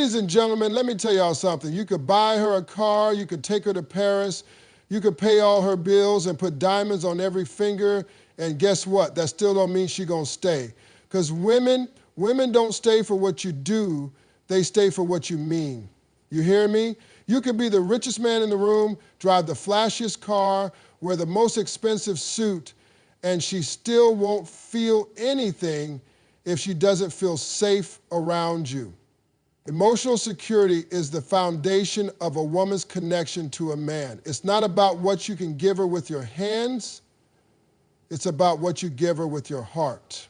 Ladies and gentlemen, let me tell y'all something. You could buy her a car, you could take her to Paris, you could pay all her bills and put diamonds on every finger, and guess what? That still don't mean she's gonna stay. Because women don't stay for what you do, they stay for what you mean. You hear me? You could be the richest man in the room, drive the flashiest car, wear the most expensive suit, and she still won't feel anything if she doesn't feel safe around you. Emotional security is the foundation of a woman's connection to a man. It's not about what you can give her with your hands, it's about what you give her with your heart.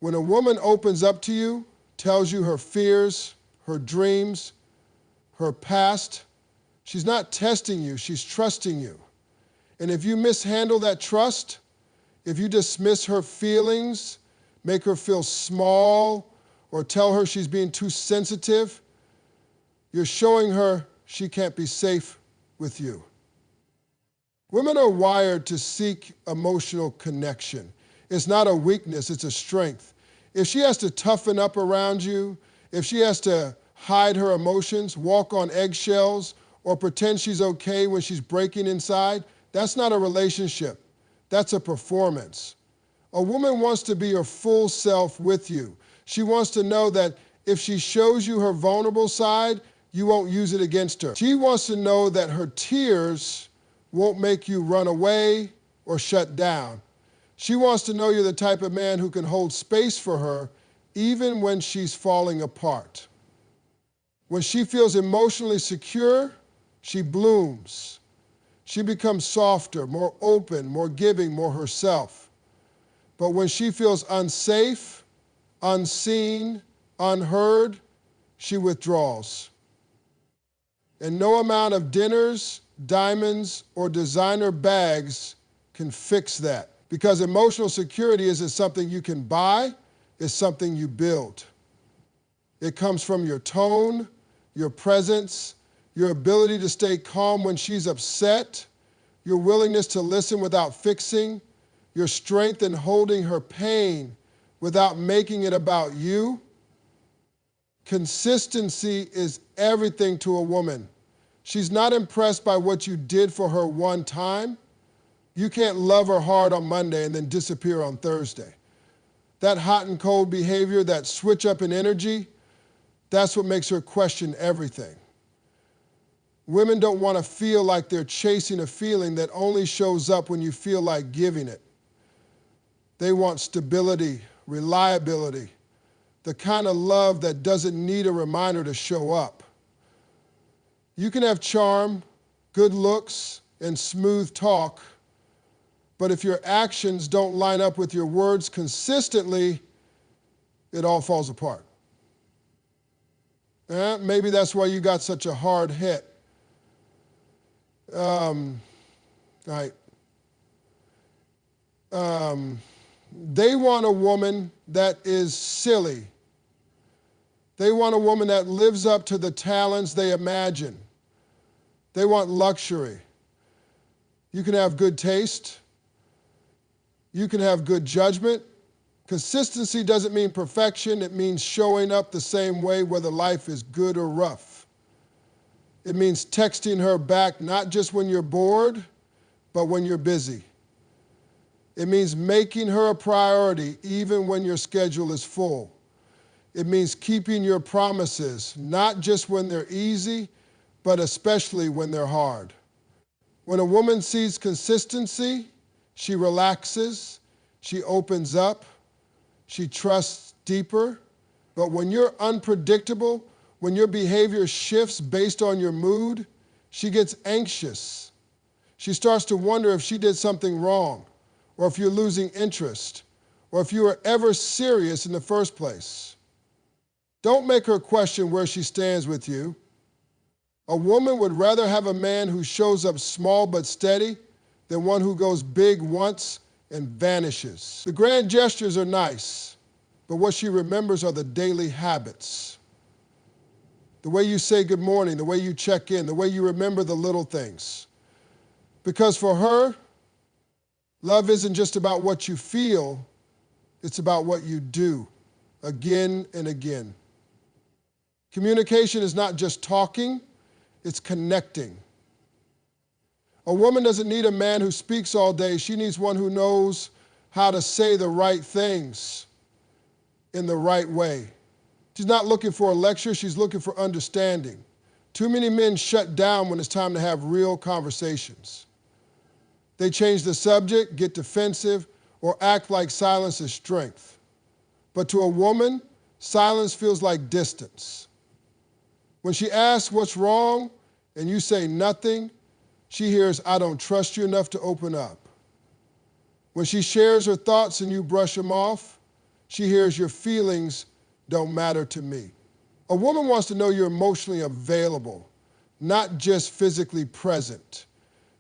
When a woman opens up to you, tells you her fears, her dreams, her past, she's not testing you, she's trusting you. And if you mishandle that trust, if you dismiss her feelings, make her feel small, or tell her she's being too sensitive, you're showing her she can't be safe with you. Women are wired to seek emotional connection. It's not a weakness, it's a strength. If she has to toughen up around you, if she has to hide her emotions, walk on eggshells, or pretend she's okay when she's breaking inside, that's not a relationship. That's a performance. A woman wants to be her full self with you. She wants to know that if she shows you her vulnerable side, you won't use it against her. She wants to know that her tears won't make you run away or shut down. She wants to know you're the type of man who can hold space for her even when she's falling apart. When she feels emotionally secure, she blooms. She becomes softer, more open, more giving, more herself. But when she feels unsafe, unseen, unheard, she withdraws. And no amount of dinners, diamonds, or designer bags can fix that. Because emotional security isn't something you can buy, it's something you build. It comes from your tone, your presence, your ability to stay calm when she's upset, your willingness to listen without fixing, your strength in holding her pain without making it about you. Consistency is everything to a woman. She's not impressed by what you did for her one time. You can't love her hard on Monday and then disappear on Thursday. That hot and cold behavior, that switch up in energy, that's what makes her question everything. Women don't want to feel like they're chasing a feeling that only shows up when you feel like giving it. They want stability, reliability, the kind of love that doesn't need a reminder to show up. You can have charm, good looks, and smooth talk, but if your actions don't line up with your words consistently, it all falls apart. Maybe that's why you got such a hard hit. Right. They want a woman that is silly. They want a woman that lives up to the talents they imagine. They want luxury. You can have good taste. You can have good judgment. Consistency doesn't mean perfection. It means showing up the same way whether life is good or rough. It means texting her back not just when you're bored, but when you're busy. It means making her a priority even when your schedule is full. It means keeping your promises, not just when they're easy, but especially when they're hard. When a woman sees consistency, she relaxes, she opens up, she trusts deeper. But when you're unpredictable, when your behavior shifts based on your mood, she gets anxious. She starts to wonder if she did something wrong, or if you're losing interest, or if you were ever serious in the first place. Don't make her question where she stands with you. A woman would rather have a man who shows up small but steady than one who goes big once and vanishes. The grand gestures are nice, but what she remembers are the daily habits. The way you say good morning, the way you check in, the way you remember the little things. Because for her, love isn't just about what you feel, it's about what you do again and again. Communication is not just talking, it's connecting. A woman doesn't need a man who speaks all day. She needs one who knows how to say the right things in the right way. She's not looking for a lecture, she's looking for understanding. Too many men shut down when it's time to have real conversations. They change the subject, get defensive, or act like silence is strength. But to a woman, silence feels like distance. When she asks what's wrong and you say nothing, she hears, I don't trust you enough to open up. When she shares her thoughts and you brush them off, she hears your feelings don't matter to me. A woman wants to know you're emotionally available, not just physically present.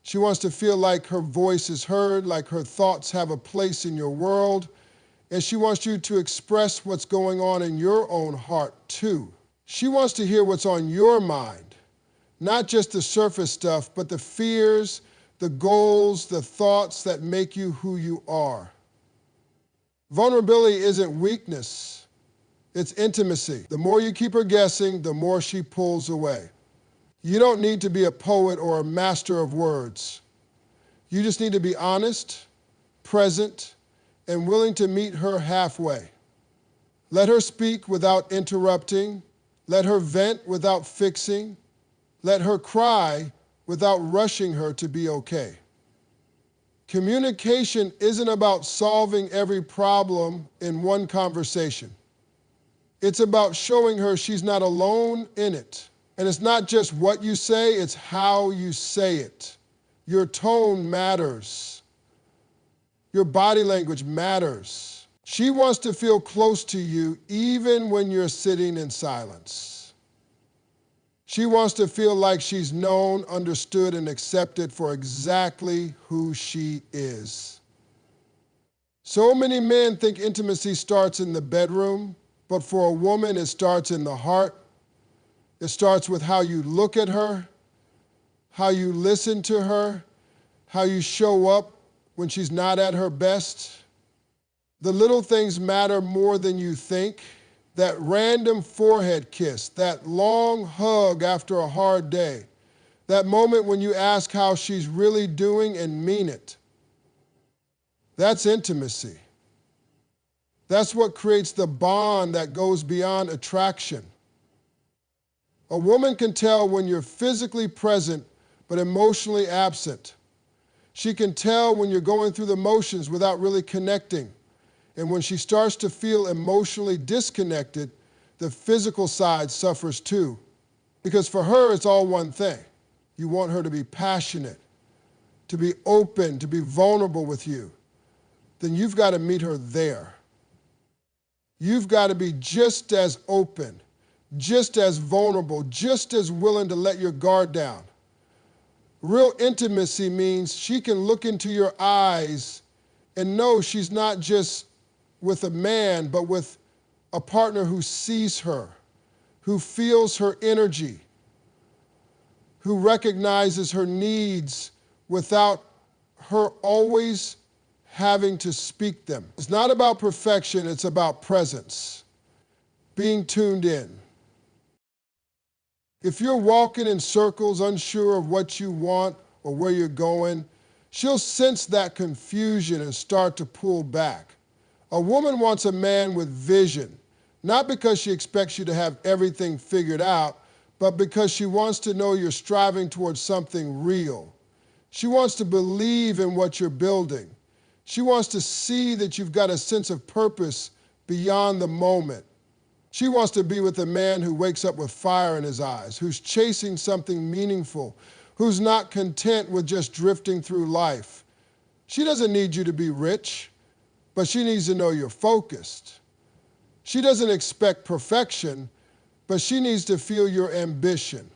She wants to feel like her voice is heard, like her thoughts have a place in your world, and she wants you to express what's going on in your own heart too. She wants to hear what's on your mind, not just the surface stuff, but the fears, the goals, the thoughts that make you who you are. Vulnerability isn't weakness, it's intimacy. The more you keep her guessing, the more she pulls away. You don't need to be a poet or a master of words. You just need to be honest, present, and willing to meet her halfway. Let her speak without interrupting. Let her vent without fixing. Let her cry without rushing her to be okay. Communication isn't about solving every problem in one conversation. It's about showing her she's not alone in it. And it's not just what you say, it's how you say it. Your tone matters. Your body language matters. She wants to feel close to you even when you're sitting in silence. She wants to feel like she's known, understood, and accepted for exactly who she is. So many men think intimacy starts in the bedroom, but for a woman, it starts in the heart. It starts with how you look at her, how you listen to her, how you show up when she's not at her best. The little things matter more than you think. That random forehead kiss, that long hug after a hard day, that moment when you ask how she's really doing and mean it. That's intimacy. That's what creates the bond that goes beyond attraction. A woman can tell when you're physically present but emotionally absent. She can tell when you're going through the motions without really connecting. And when she starts to feel emotionally disconnected, the physical side suffers too. Because for her, it's all one thing. You want her to be passionate, to be open, to be vulnerable with you. Then you've got to meet her there. You've got to be just as open, just as vulnerable, just as willing to let your guard down. Real intimacy means she can look into your eyes and know she's not just with a man, but with a partner who sees her, who feels her energy, who recognizes her needs without her always having to speak them. It's not about perfection, it's about presence, being tuned in. If you're walking in circles, unsure of what you want or where you're going, she'll sense that confusion and start to pull back. A woman wants a man with vision, not because she expects you to have everything figured out, but because she wants to know you're striving towards something real. She wants to believe in what you're building. She wants to see that you've got a sense of purpose beyond the moment. She wants to be with a man who wakes up with fire in his eyes, who's chasing something meaningful, who's not content with just drifting through life. She doesn't need you to be rich, but she needs to know you're focused. She doesn't expect perfection, but she needs to feel your ambition.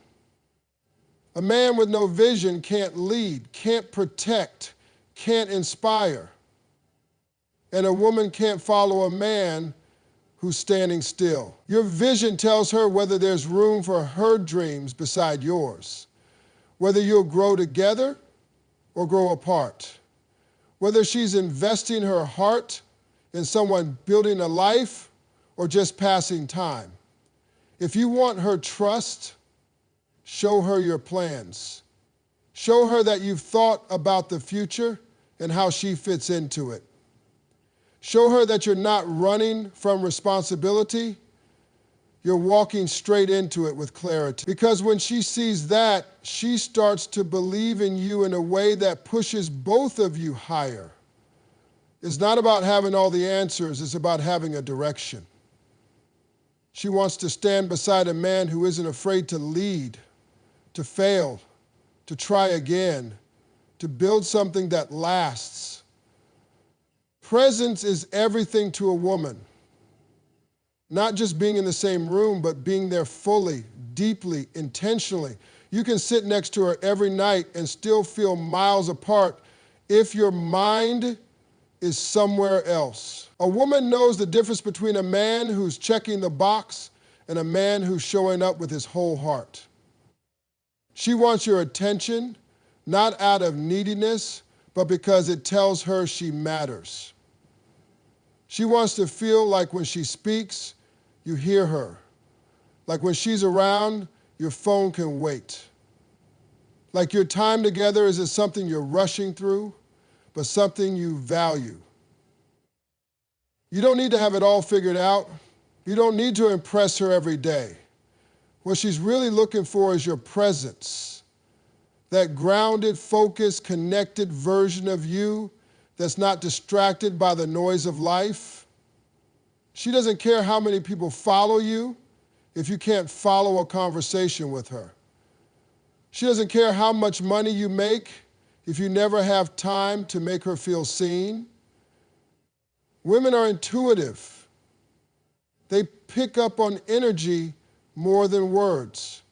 A man with no vision can't lead, can't protect, can't inspire. And a woman can't follow a man who's standing still. Your vision tells her whether there's room for her dreams beside yours, whether you'll grow together or grow apart, whether she's investing her heart in someone building a life or just passing time. If you want her trust, show her your plans. Show her that you've thought about the future and how she fits into it. Show her that you're not running from responsibility, you're walking straight into it with clarity. Because when she sees that, she starts to believe in you in a way that pushes both of you higher. It's not about having all the answers, it's about having a direction. She wants to stand beside a man who isn't afraid to lead, to fail, to try again, to build something that lasts. Presence is everything to a woman. Not just being in the same room, but being there fully, deeply, intentionally. You can sit next to her every night and still feel miles apart if your mind is somewhere else. A woman knows the difference between a man who's checking the box and a man who's showing up with his whole heart. She wants your attention, not out of neediness, but because it tells her she matters. She wants to feel like when she speaks, you hear her. Like when she's around, your phone can wait. Like your time together isn't something you're rushing through, but something you value. You don't need to have it all figured out. You don't need to impress her every day. What she's really looking for is your presence. That grounded, focused, connected version of you that's not distracted by the noise of life. She doesn't care how many people follow you if you can't follow a conversation with her. She doesn't care how much money you make if you never have time to make her feel seen. Women are intuitive. They pick up on energy more than words.